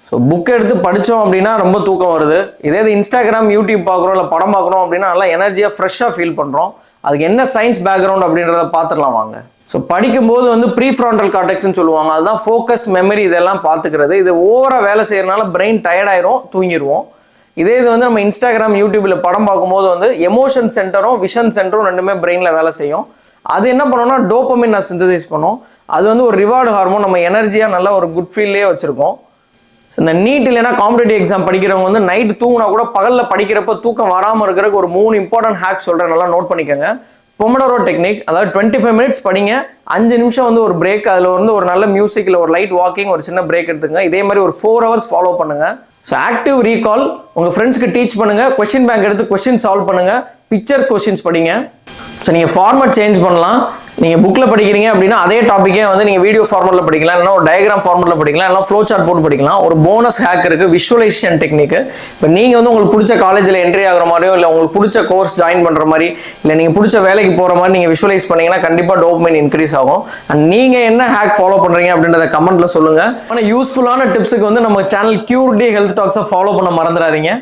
So book எடுத்து படித்தோம் அப்படின்னா ரொம்ப தூக்கம் வருது. இதே இது இன்ஸ்டாகிராம் யூடியூப் பார்க்குறோம் இல்லை படம் பார்க்குறோம் அப்படின்னா நல்லா எனர்ஜியாக ஃப்ரெஷ்ஷாக ஃபீல் பண்ணுறோம். அதுக்கு என்ன சயின்ஸ் பேக்ரவுண்ட் அப்படின்றத பார்த்துடலாம் வாங்க. ஸோ படிக்கும்போது வந்து ப்ரீஃப்ராண்டல் கார்டெக்ஸ்ன்னு சொல்லுவாங்க. அதுதான் ஃபோக்கஸ், மெமரி இதெல்லாம் பார்த்துக்கிறது. இது ஓவராக வேலை செய்யறதுனால பிரெயின் டயர்டாயிரும், தூங்கிடுவோம். இதே இது வந்து நம்ம இன்ஸ்டாகிராம் யூடியூப்ல படம் பார்க்கும்போது வந்து எமோஷன் சென்டரும் விஷன் சென்டரும் ரெண்டுமே பிரெயினில் வேலை செய்யும். அது என்ன பண்ணோம்னா டோபமின் சிந்தசைஸ் பண்ணும். அது வந்து ஒரு ரிவார்டு ஹார்மோன், நம்ம எனர்ஜியாக நல்லா ஒரு குட் ஃபீல்லே வச்சுருக்கோம். இந்த நீட் இல்லைன்னா காம்படிட்டிவ் எக்ஸாம் படிக்கிறவங்க வந்து நைட்டு தூங்கினா கூட பகலில் படிக்கிறப்ப தூக்கம் வராமல் இருக்கிறதுக்கு ஒரு 3 இம்பார்ட்டன்ட் ஹேக் சொல்கிறேன், நல்லா நோட் பண்ணிக்கோங்க. பொமடோரோ டெக்னிக், அதாவது 25 மினிட்ஸ் படிங்க, 5 நிமிஷம் வந்து ஒரு பிரேக், அதில் வந்து ஒரு நல்ல மியூசிக் இல்லை ஒரு லைட் வாக்கிங், ஒரு சின்ன பிரேக் எடுத்துங்க. இதே மாதிரி ஒரு 4 ஹவர்ஸ் ஃபாலோ பண்ணுங்க. ஸோ ஆக்டிவ் ரீகால் உங்கள் ஃப்ரெண்ட்ஸ்க்கு டீச் பண்ணுங்க. கொஸ்டின் பேங்க் எடுத்து கொஸ்டின் சால்வ் பண்ணுங்க. பிக்சர் கொஸ்டின்ஸ் படிங்க. ஸோ நீங்கள் ஃபார்மட் சேஞ்ச் பண்ணலாம். நீங்கள் புக்கில் படிக்கிறீங்க அப்படின்னா அதே டாப்பிக்கே வந்து நீங்கள் வீடியோ ஃபார்மட்டில் படிக்கலாம், இல்லைனா ஒரு டயக்ராம் ஃபார்மட்டில் படிக்கலாம், இல்லை ஃப்ளோ சார்ட் போட்டு படிக்கலாம். ஒரு போனஸ் ஹேக் இருக்குது, விஷுவலைசேஷன் டெக்னிக். இப்போ நீங்கள் வந்து உங்களுக்கு பிடிச்ச காலேஜில் என்ட்ரி ஆகிற மாதிரியோ இல்லை உங்களுக்கு பிடிச்ச கோர்ஸ் ஜாயின் பண்ணுற மாதிரி இல்லை நீங்கள் பிடிச்ச வேலைக்கு போகிற மாதிரி நீங்கள் விஷுவலைஸ் பண்ணீங்கன்னா கண்டிப்பாக டோபமைன் இன்க்ரீஸ் ஆகும். அண்ட் நீங்கள் என்ன ஹேக் ஃபாலோ பண்ணுறீங்க அப்படின்றத கமெண்ட்டில் சொல்லுங்கள். ஆனால் யூஸ்ஃபுல்லான டிப்ஸுக்கு வந்து நம்ம சேனல் கியூரிட்டி ஹெல்த் டாக்ஸை ஃபாலோ பண்ண மறந்துடாதீங்க.